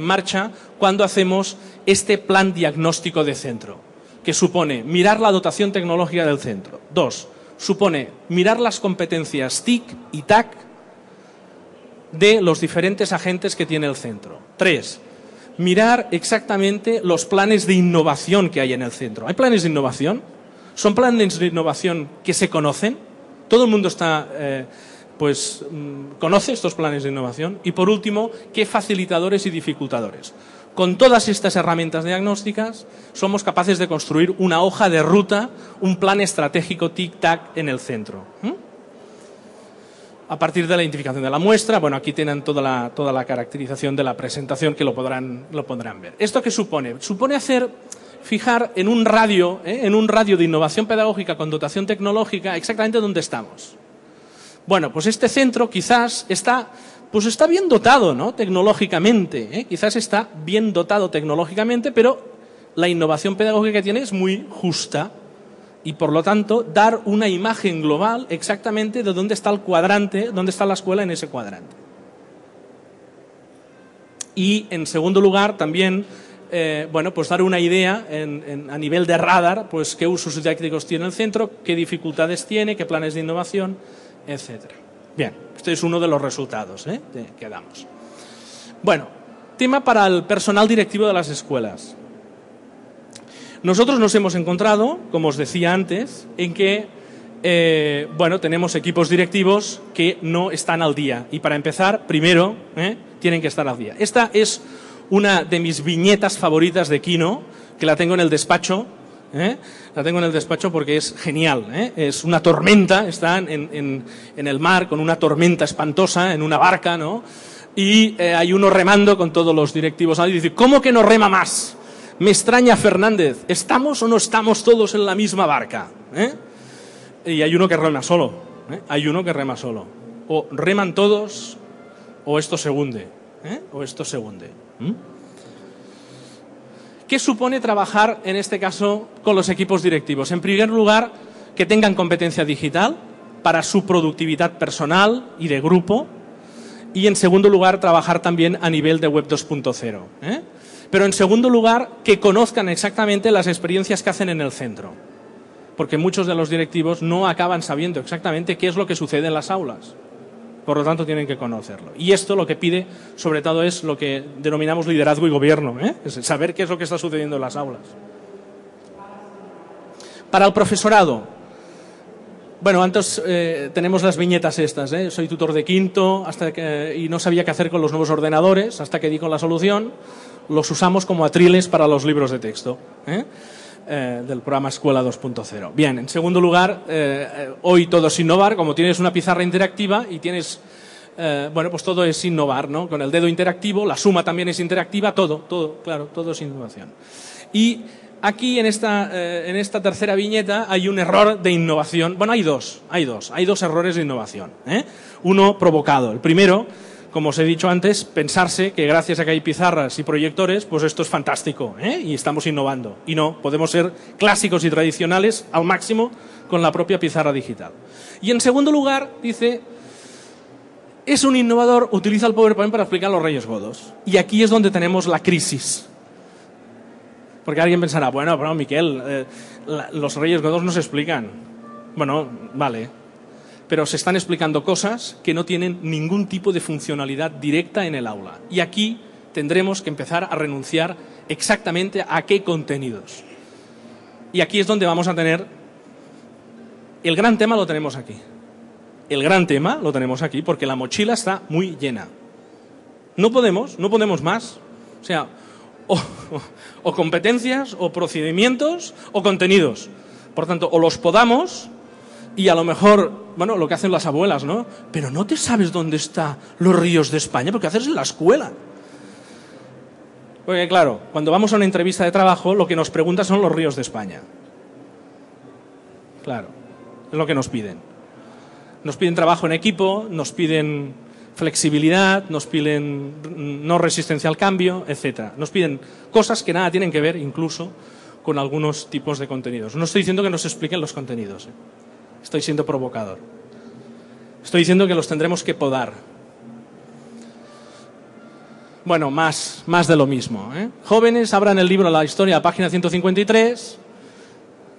B: marcha cuando hacemos este plan diagnóstico de centro, que supone mirar la dotación tecnológica del centro. 2. Supone mirar las competencias TIC y TAC de los diferentes agentes que tiene el centro. 3. Mirar exactamente los planes de innovación que hay en el centro. ¿Hay planes de innovación? ¿Son planes de innovación que se conocen? ¿Todo el mundo conoce estos planes de innovación? Y por último, ¿qué facilitadores y dificultadores? Con todas estas herramientas diagnósticas somos capaces de construir una hoja de ruta, un plan estratégico TIC-TAC en el centro. A partir de la identificación de la muestra, bueno, aquí tienen toda la caracterización de la presentación que lo podrán ver. ¿Esto qué supone? Supone fijar en un radio de innovación pedagógica con dotación tecnológica exactamente dónde estamos. Bueno, pues este centro quizás está bien dotado, ¿no? Tecnológicamente, quizás está bien dotado tecnológicamente, pero la innovación pedagógica que tiene es muy justa. Y, por lo tanto, dar una imagen global exactamente de dónde está el cuadrante, dónde está la escuela en ese cuadrante. Y, en segundo lugar, también, dar una idea a nivel de radar, pues qué usos didácticos tiene el centro, qué dificultades tiene, qué planes de innovación, etc. Bien, este es uno de los resultados que damos. Bueno, Tema para el personal directivo de las escuelas. Nosotros nos hemos encontrado, como os decía antes, en que tenemos equipos directivos que no están al día. Y para empezar, primero, tienen que estar al día. Esta es una de mis viñetas favoritas de Kino, que la tengo en el despacho. La tengo en el despacho porque es genial. Es una tormenta, están en el mar con una tormenta espantosa, en una barca, ¿no? Y hay uno remando con todos los directivos. Y dice, ¿cómo que no rema más? Me extraña, Fernández, ¿estamos o no estamos todos en la misma barca? Y hay uno que rema solo. Hay uno que rema solo. O reman todos o esto se hunde. O esto se hunde. ¿Qué supone trabajar, en este caso, con los equipos directivos? En primer lugar, que tengan competencia digital para su productividad personal y de grupo. Y, en segundo lugar, trabajar también a nivel de Web 2.0. Pero, en segundo lugar, que conozcan exactamente las experiencias que hacen en el centro. Porque muchos de los directivos no acaban sabiendo exactamente qué es lo que sucede en las aulas. Por lo tanto, tienen que conocerlo. Y esto lo que pide, sobre todo, es lo que denominamos liderazgo y gobierno. Es saber qué es lo que está sucediendo en las aulas. Para el profesorado. Bueno, antes tenemos las viñetas estas. Soy tutor de quinto y no sabía qué hacer con los nuevos ordenadores hasta que di con la solución. Los usamos como atriles para los libros de texto. Del programa Escuela 2.0. Bien, en segundo lugar, hoy todo es innovar, como tienes una pizarra interactiva y tienes, pues todo es innovar, ¿no? Con el dedo interactivo, la suma también es interactiva, todo, claro, todo es innovación. Y aquí en esta tercera viñeta hay un error de innovación. Bueno, hay dos errores de innovación. Uno provocado. El primero, como os he dicho antes, pensarse que gracias a que hay pizarras y proyectores, pues esto es fantástico, y estamos innovando. Y no, podemos ser clásicos y tradicionales al máximo con la propia pizarra digital. Y en segundo lugar, dice, es un innovador, utiliza el PowerPoint para explicar los Reyes Godos. Y aquí es donde tenemos la crisis. Porque alguien pensará, bueno, pero Miquel, los Reyes Godos no se explican. Bueno, vale. Pero se están explicando cosas que no tienen ningún tipo de funcionalidad directa en el aula. Y aquí tendremos que empezar a renunciar exactamente a qué contenidos. Y aquí es donde vamos a tener... El gran tema lo tenemos aquí. El gran tema lo tenemos aquí porque la mochila está muy llena. No podemos más. O sea, o competencias, o procedimientos, o contenidos. Por tanto, o los podamos... Y a lo mejor, bueno, lo que hacen las abuelas, ¿no? Pero no te sabes dónde están los ríos de España, porque haces en la escuela. Porque claro, cuando vamos a una entrevista de trabajo, lo que nos preguntan son los ríos de España. Claro, es lo que nos piden. Nos piden trabajo en equipo, nos piden flexibilidad, nos piden no resistencia al cambio, etcétera. Nos piden cosas que nada tienen que ver, incluso, con algunos tipos de contenidos. No estoy diciendo que nos expliquen los contenidos, Estoy siendo provocador. Estoy diciendo que los tendremos que podar. Bueno, más de lo mismo. Jóvenes, abran el libro La Historia, página 153.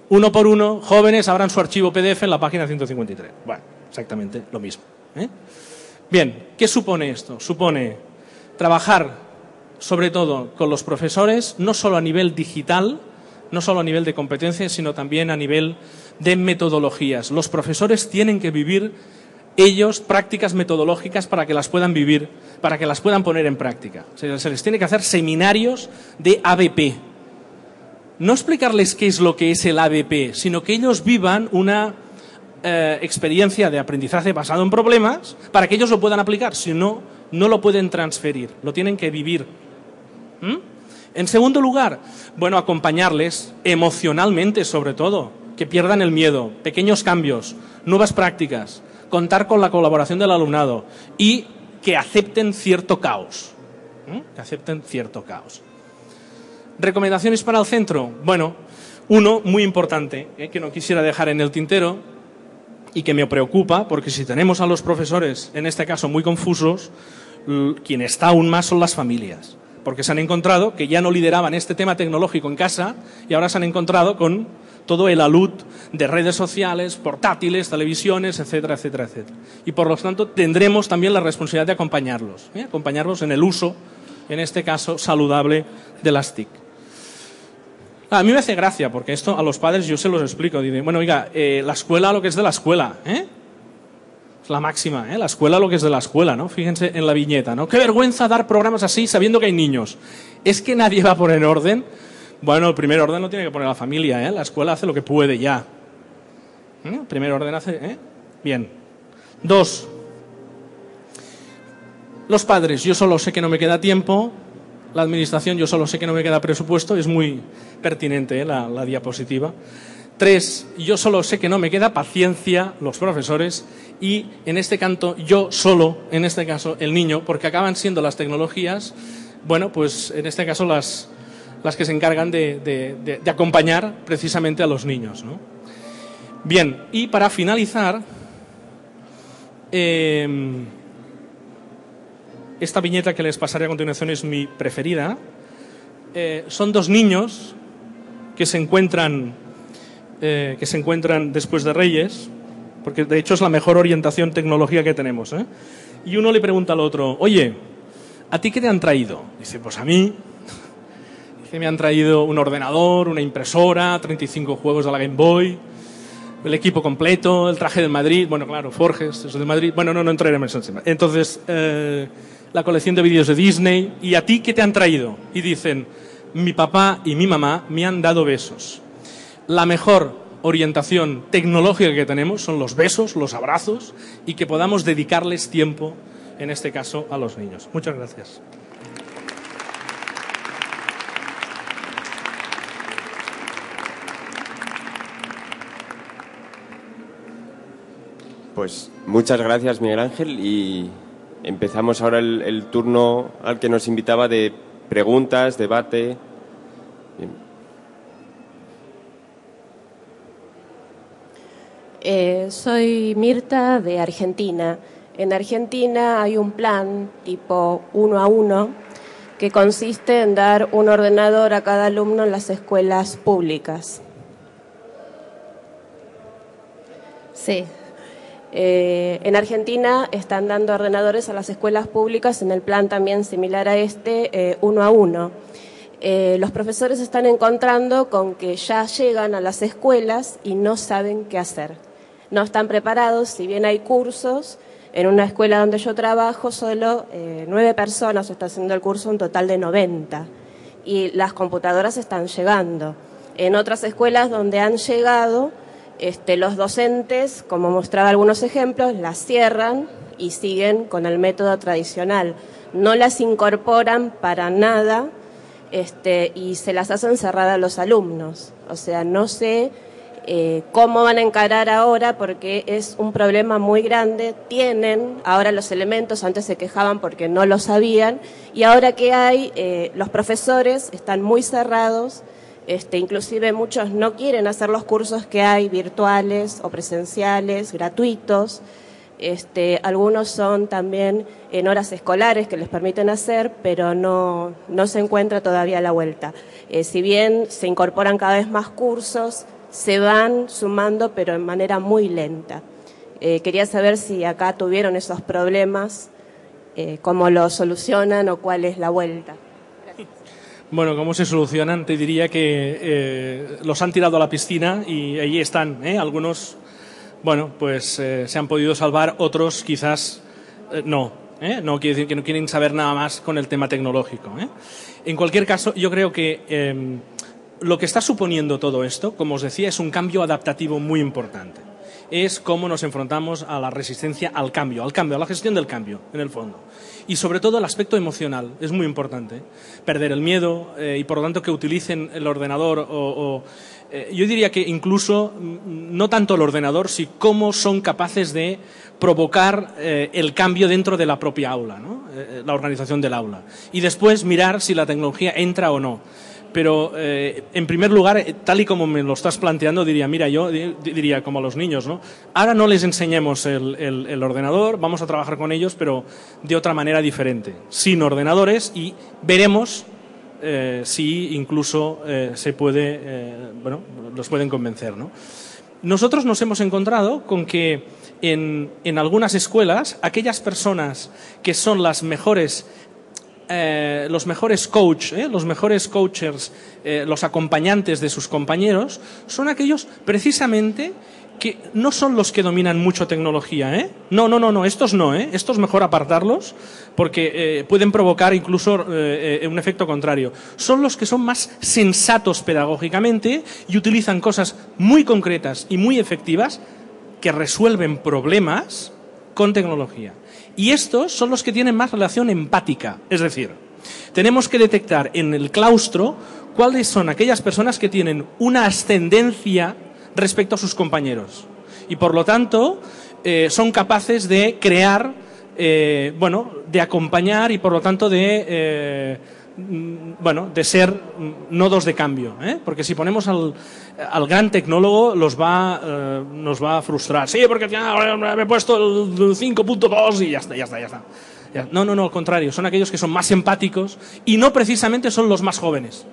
B: Uno por uno, jóvenes, abran su archivo PDF en la página 153. Bueno, exactamente lo mismo. Bien, ¿qué supone esto? Supone trabajar, sobre todo, con los profesores, no solo a nivel digital, no solo a nivel de competencias, sino también a nivel de metodologías. Los profesores tienen que vivir ellos prácticas metodológicas para que las puedan vivir, para que las puedan poner en práctica. Se les tiene que hacer seminarios de ABP. No explicarles qué es lo que es el ABP, sino que ellos vivan una experiencia de aprendizaje basado en problemas para que ellos lo puedan aplicar. Si no, no lo pueden transferir, lo tienen que vivir. En segundo lugar, bueno, acompañarles emocionalmente, sobre todo, que pierdan el miedo, pequeños cambios, nuevas prácticas, contar con la colaboración del alumnado y que acepten cierto caos. Que acepten cierto caos. ¿Recomendaciones para el centro? Bueno, uno muy importante, que no quisiera dejar en el tintero y que me preocupa, porque si tenemos a los profesores, en este caso muy confusos, quien está aún más son las familias. Porque se han encontrado que ya no lideraban este tema tecnológico en casa y ahora se han encontrado con todo el alud de redes sociales, portátiles, televisiones, etcétera, etcétera, etcétera. Y por lo tanto tendremos también la responsabilidad de acompañarlos en el uso en este caso saludable, de las TIC. A mí me hace gracia, porque esto a los padres yo se los explico. Dicen, bueno, oiga, la escuela lo que es de la escuela, ¿eh? Es la máxima, ¿eh? La escuela lo que es de la escuela, ¿no? Fíjense en la viñeta, ¿no? Qué vergüenza dar programas así sabiendo que hay niños. ¿Es que nadie va a poner orden? Bueno, el primer orden lo tiene que poner la familia, ¿eh? La escuela hace lo que puede ya. El primer orden hace, ¿eh? Bien. 2. Los padres, yo solo sé que no me queda tiempo. La administración, yo solo sé que no me queda presupuesto. Es muy pertinente, ¿eh? la diapositiva. 3. Yo solo sé que no me queda paciencia, los profesores. Y en este canto, yo solo, en este caso, el niño, porque acaban siendo las tecnologías, bueno, pues en este caso las que se encargan de acompañar precisamente a los niños, ¿no? Bien, y para finalizar, esta viñeta que les pasaré a continuación es mi preferida. Son 2 niños que se encuentran después de Reyes, porque de hecho es la mejor orientación tecnológica que tenemos, ¿eh? Y uno le pregunta al otro, oye, ¿a ti qué te han traído? Dice, pues a mí me han traído un ordenador, una impresora, 35 juegos de la Game Boy, el equipo completo, el traje del Madrid, bueno, claro, Forges, eso de Madrid, bueno, no entraremos en eso. Entonces, la colección de vídeos de Disney, ¿y a ti qué te han traído? Y dicen, mi papá y mi mamá me han dado besos. La mejor orientación tecnológica que tenemos son los besos, los abrazos, y que podamos dedicarles tiempo, en este caso, a los niños. Muchas gracias.
A: Pues muchas gracias, Miguel Ángel, y empezamos ahora el turno al que nos invitaba de preguntas, debate. Bien.
C: Soy Mirta, de Argentina. En Argentina hay un plan tipo 1 a 1 que consiste en dar un ordenador a cada alumno en las escuelas públicas. Sí. En Argentina están dando ordenadores a las escuelas públicas en el plan también similar a este, 1 a 1. Los profesores están encontrando con que ya llegan a las escuelas y no saben qué hacer. No están preparados, si bien hay cursos. En una escuela donde yo trabajo, solo 9 personas están haciendo el curso, un total de 90. Y las computadoras están llegando. En otras escuelas donde han llegado, los docentes, como mostraba algunos ejemplos, las cierran y siguen con el método tradicional. No las incorporan para nada y se las hacen cerrar a los alumnos. O sea, no sé cómo van a encarar ahora, porque es un problema muy grande. Tienen ahora los elementos, antes se quejaban porque no lo sabían, y ahora que hay, los profesores están muy cerrados. Inclusive muchos no quieren hacer los cursos que hay virtuales o presenciales, gratuitos. Algunos son también en horas escolares que les permiten hacer, pero no se encuentra todavía la vuelta. Si bien se incorporan cada vez más cursos, se van sumando, pero en manera muy lenta. Quería saber si acá tuvieron esos problemas, cómo los solucionan o cuál es la vuelta.
B: Bueno, ¿cómo se solucionan? Te diría que los han tirado a la piscina y allí están, ¿eh? Algunos, bueno, pues se han podido salvar, otros quizás no, ¿eh? No quiere decir que no quieren saber nada más con el tema tecnológico, ¿eh? En cualquier caso, yo creo que lo que está suponiendo todo esto, como os decía, es un cambio adaptativo muy importante. Es cómo nos enfrentamos a la resistencia al cambio, a la gestión del cambio, en el fondo. Y sobre todo el aspecto emocional, es muy importante. Perder el miedo y por lo tanto que utilicen el ordenador yo diría que incluso no tanto el ordenador, sino cómo son capaces de provocar el cambio dentro de la propia aula, ¿no? La organización del aula. Y después mirar si la tecnología entra o no. Pero, en primer lugar, tal y como me lo estás planteando, diría, mira, yo diría como a los niños, ¿no? Ahora no les enseñemos el ordenador, vamos a trabajar con ellos, pero de otra manera diferente, sin ordenadores, y veremos si incluso se puede, los pueden convencer, ¿no? Nosotros nos hemos encontrado con que en algunas escuelas, aquellas personas que son las mejores los mejores los mejores coaches, los acompañantes de sus compañeros, son aquellos precisamente que no son los que dominan mucho tecnología, No, estos no, Estos mejor apartarlos porque pueden provocar incluso un efecto contrario. Son los que son más sensatos pedagógicamente y utilizan cosas muy concretas y muy efectivas que resuelven problemas con tecnología. Y estos son los que tienen más relación empática. Es decir, tenemos que detectar en el claustro cuáles son aquellas personas que tienen una ascendencia respecto a sus compañeros. Y por lo tanto, son capaces de crear, de acompañar y por lo tanto de ser nodos de cambio. Porque si ponemos al gran tecnólogo nos va a frustrar. Sí, porque me he puesto el 5.2 y ya está. No, al contrario, son aquellos que son más empáticos y no precisamente son los más jóvenes.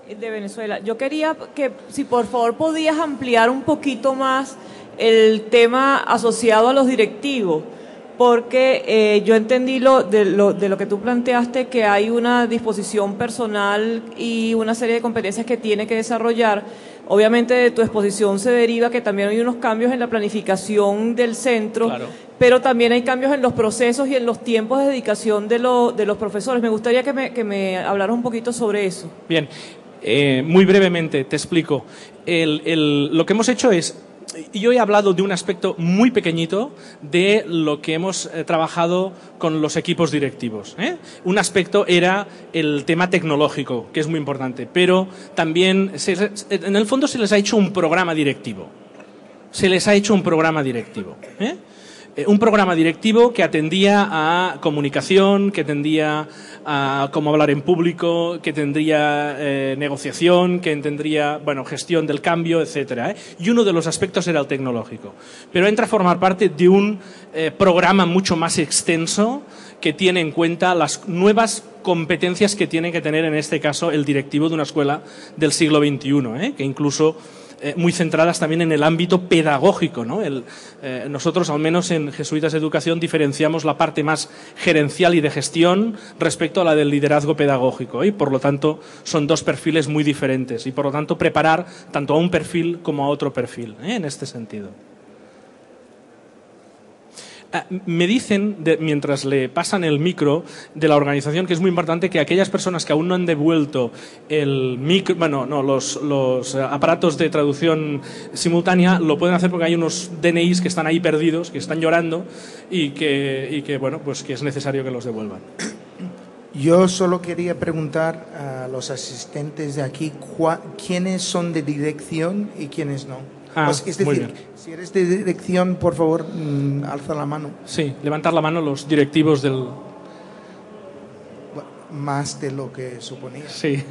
D: De Venezuela. Yo quería que, si por favor podías ampliar un poquito más el tema asociado a los directivos, porque yo entendí de lo que tú planteaste, que hay una disposición personal y una serie de competencias que tiene que desarrollar. Obviamente de tu exposición se deriva que también hay unos cambios en la planificación del centro, claro, pero también hay cambios en los procesos y en los tiempos de dedicación de los profesores. Me gustaría que me hablaras un poquito sobre eso.
B: Bien, muy brevemente te explico. Lo que hemos hecho es, yo he hablado de un aspecto muy pequeñito de lo que hemos trabajado con los equipos directivos. Un aspecto era el tema tecnológico, que es muy importante, pero también en el fondo se les ha hecho un programa directivo. Un programa directivo que atendía a comunicación, que atendía a cómo hablar en público, que tendría negociación, que tendría gestión del cambio, etcétera. Y uno de los aspectos era el tecnológico. Pero entra a formar parte de un programa mucho más extenso que tiene en cuenta las nuevas competencias que tiene que tener en este caso el directivo de una escuela del siglo XXI, que incluso muy centradas también en el ámbito pedagógico, ¿no? Nosotros, al menos en Jesuitas de Educación, diferenciamos la parte más gerencial y de gestión respecto a la del liderazgo pedagógico, y por lo tanto son dos perfiles muy diferentes y por lo tanto preparar tanto a un perfil como a otro perfil, en este sentido. Me dicen, mientras le pasan el micro de la organización, que es muy importante que aquellas personas que aún no han devuelto el micro, los aparatos de traducción simultánea, lo pueden hacer porque hay unos DNIs que están ahí perdidos, que están llorando y que es necesario que los devuelvan.
E: Yo solo quería preguntar a los asistentes de aquí quiénes son de dirección y quiénes no. Es decir, si eres de dirección, por favor, alza la mano.
B: Sí, levantar la mano los directivos del...
E: Más de lo que suponía.
B: Sí.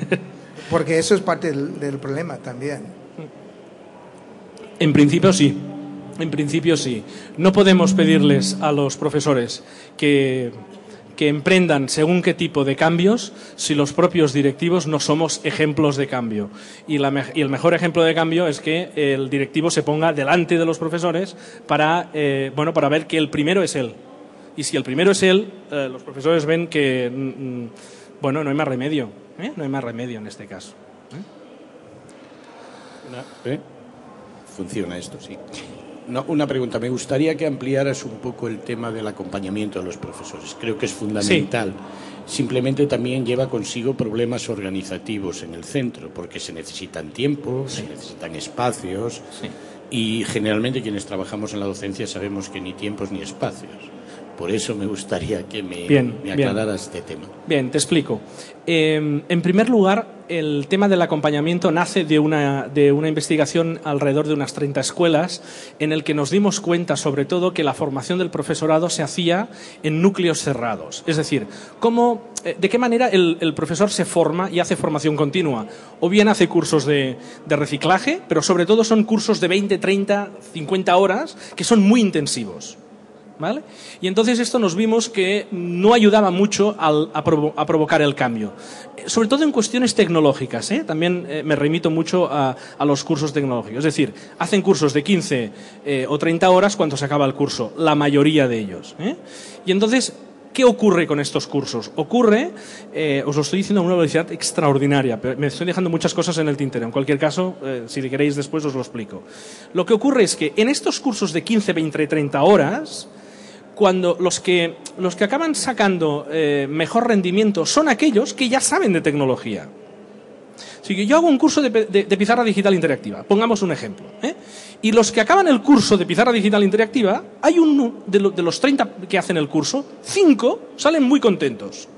E: Porque eso es parte del problema también.
B: En principio sí. No podemos pedirles a los profesores que emprendan según qué tipo de cambios si los propios directivos no somos ejemplos de cambio. Y el mejor ejemplo de cambio es que el directivo se ponga delante de los profesores para ver que el primero es él. Y si el primero es él, los profesores ven que no hay más remedio. No hay más remedio en este caso.
F: Funciona esto, sí. No, una pregunta. Me gustaría que ampliaras un poco el tema del acompañamiento de los profesores. Creo que es fundamental. Sí. Simplemente también lleva consigo problemas organizativos en el centro, porque se necesitan tiempos, se necesitan espacios, y generalmente quienes trabajamos en la docencia sabemos que ni tiempos ni espacios. Por eso me gustaría que me aclararas este tema.
B: Bien, te explico. En primer lugar, el tema del acompañamiento nace de una investigación alrededor de unas 30 escuelas en el que nos dimos cuenta, sobre todo, que la formación del profesorado se hacía en núcleos cerrados. Es decir, de qué manera el profesor se forma y hace formación continua. O bien hace cursos de reciclaje, pero sobre todo son cursos de 20, 30, 50 horas que son muy intensivos. ¿vale? Y entonces esto nos vimos que no ayudaba mucho a provocar el cambio. Sobre todo en cuestiones tecnológicas, ¿eh? También me remito mucho a los cursos tecnológicos. Es decir, hacen cursos de 15 o 30 horas cuando se acaba el curso, la mayoría de ellos, ¿eh? Y entonces, ¿qué ocurre con estos cursos? Ocurre, os lo estoy diciendo a una velocidad extraordinaria, pero me estoy dejando muchas cosas en el tintero. En cualquier caso, si le queréis después os lo explico. Lo que ocurre es que en estos cursos de 15, 20, 30 horas, cuando los que acaban sacando mejor rendimiento son aquellos que ya saben de tecnología. Así que yo hago un curso de pizarra digital interactiva, pongamos un ejemplo, ¿eh? Y los que acaban el curso de pizarra digital interactiva, hay uno de los 30 que hacen el curso, 5 salen muy contentos.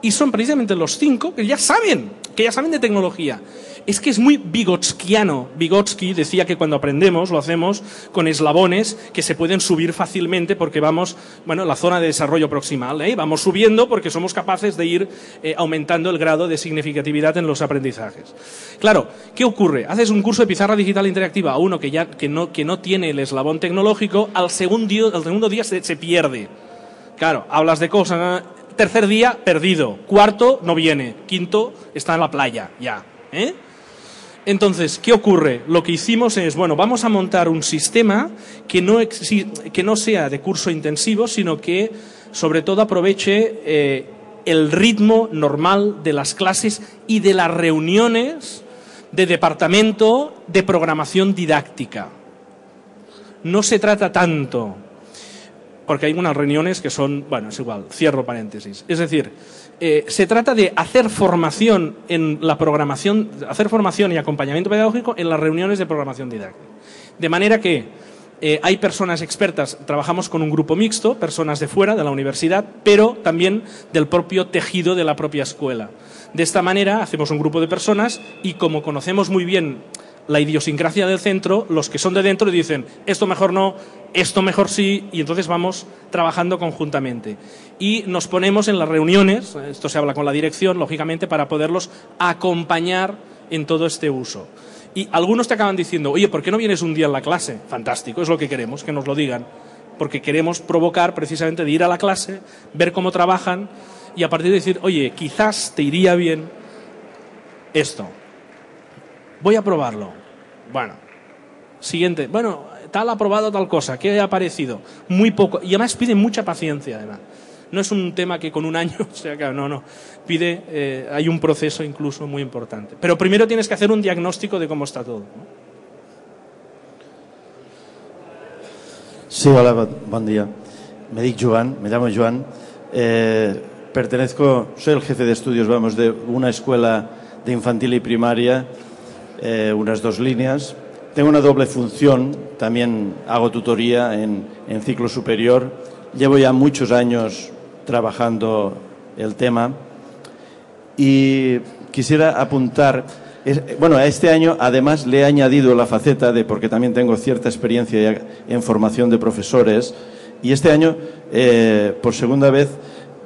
B: Y son precisamente los 5 que ya saben de tecnología. Es que es muy vigotskiano. Vygotsky decía que cuando aprendemos lo hacemos con eslabones que se pueden subir fácilmente porque vamos, bueno, la zona de desarrollo proximal, ¿eh? Vamos subiendo porque somos capaces de ir aumentando el grado de significatividad en los aprendizajes. Claro, ¿qué ocurre? Haces un curso de pizarra digital interactiva a uno que no tiene el eslabón tecnológico, al segundo día se pierde. Claro, hablas de cosas, tercer día perdido, cuarto no viene, quinto está en la playa ya, ¿eh? Entonces, ¿qué ocurre? Lo que hicimos es, bueno, vamos a montar un sistema que no sea de curso intensivo, sino que sobre todo aproveche el ritmo normal de las clases y de las reuniones de departamento de programación didáctica. No se trata tanto, porque hay unas reuniones que son, bueno, es igual, cierro paréntesis. Es decir, se trata de hacer formación en la programación, hacer formación y acompañamiento pedagógico en las reuniones de programación didáctica. De manera que hay personas expertas, trabajamos con un grupo mixto, personas de fuera, de la universidad, pero también del propio tejido de la propia escuela. De esta manera hacemos un grupo de personas y como conocemos muy bien la idiosincrasia del centro, los que son de dentro dicen esto mejor no, esto mejor sí, y entonces vamos trabajando conjuntamente. Y nos ponemos en las reuniones, esto se habla con la dirección, lógicamente, para poderlos acompañar en todo este uso. Y algunos te acaban diciendo, oye, ¿por qué no vienes un día a la clase? Fantástico, es lo que queremos, que nos lo digan, porque queremos provocar precisamente de ir a la clase, ver cómo trabajan y a partir de decir, oye, quizás te iría bien esto. Voy a probarlo. Bueno, siguiente. Bueno, tal ha probado tal cosa. ¿Qué ha parecido? Muy poco. Y además pide mucha paciencia, además. No es un tema que con un año se acabe. No. Pide, hay un proceso incluso muy importante. Pero primero tienes que hacer un diagnóstico de cómo está todo, ¿no?
G: Sí, hola, buen día. Me llamo Joan. Soy el jefe de estudios, de una escuela de infantil y primaria, unas 2 líneas. Tengo una doble función, también hago tutoría en ciclo superior. Llevo ya muchos años trabajando el tema y quisiera apuntar, a este año además le he añadido la faceta de, porque también tengo cierta experiencia ya en formación de profesores, y este año, por segunda vez,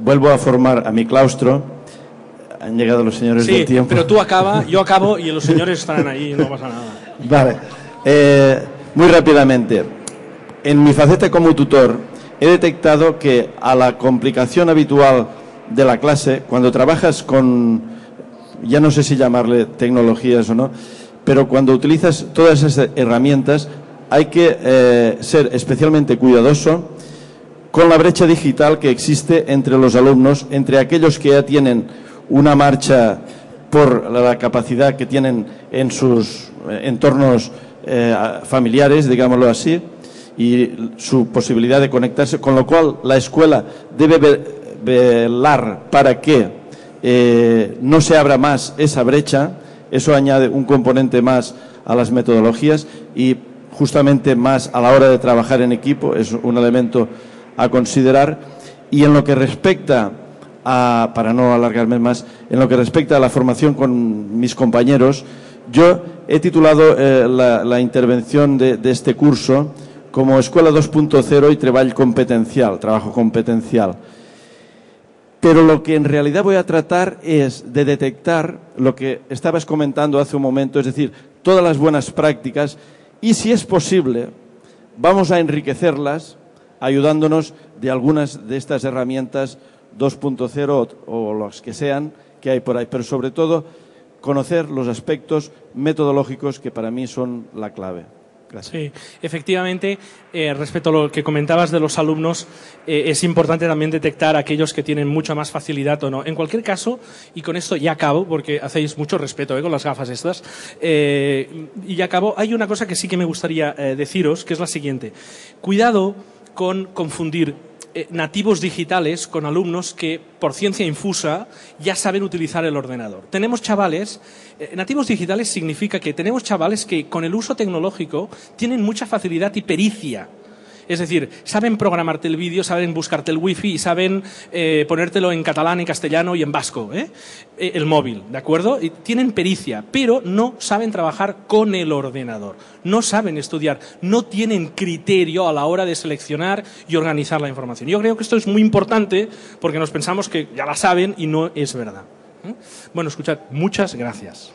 G: vuelvo a formar a mi claustro. Han llegado los señores del tiempo.
B: Pero tú acaba, yo acabo y los señores estarán ahí y no pasa nada.
G: Vale. Muy rápidamente. En mi faceta como tutor he detectado que a la complicación habitual de la clase, cuando trabajas con, ya no sé si llamarle tecnologías o no, pero cuando utilizas todas esas herramientas hay que ser especialmente cuidadoso con la brecha digital que existe entre los alumnos, entre aquellos que ya tienen una marcha por la capacidad que tienen en sus entornos familiares, digámoslo así, y su posibilidad de conectarse, con lo cual la escuela debe velar para que no se abra más esa brecha. Eso añade un componente más a las metodologías y justamente más a la hora de trabajar en equipo, es un elemento a considerar. Y en lo que respecta para no alargarme más, en lo que respecta a la formación con mis compañeros, yo he titulado la intervención de este curso como Escuela 2.0 y trabajo competencial. Pero lo que en realidad voy a tratar es de detectar lo que estabas comentando hace un momento, es decir, todas las buenas prácticas y, si es posible, vamos a enriquecerlas ayudándonos de algunas de estas herramientas 2.0 o las que sean que hay por ahí, pero sobre todo conocer los aspectos metodológicos que para mí son la clave. Gracias.
B: Sí, efectivamente, respecto a lo que comentabas de los alumnos, es importante también detectar aquellos que tienen mucha más facilidad o no. En cualquier caso, y con esto ya acabo, porque hacéis mucho respeto con las gafas estas, y ya acabo, hay una cosa que sí que me gustaría deciros, que es la siguiente. Cuidado con confundir nativos digitales con alumnos que, por ciencia infusa, ya saben utilizar el ordenador. Tenemos chavales, nativos digitales significa que tenemos chavales que con el uso tecnológico tienen mucha facilidad y pericia. Es decir, saben programarte el vídeo, saben buscarte el wifi y saben ponértelo en catalán, en castellano y en vasco, el móvil, ¿de acuerdo? Y tienen pericia, pero no saben trabajar con el ordenador, no saben estudiar, no tienen criterio a la hora de seleccionar y organizar la información. Yo creo que esto es muy importante porque nos pensamos que ya la saben y no es verdad. Bueno, escuchad, muchas gracias.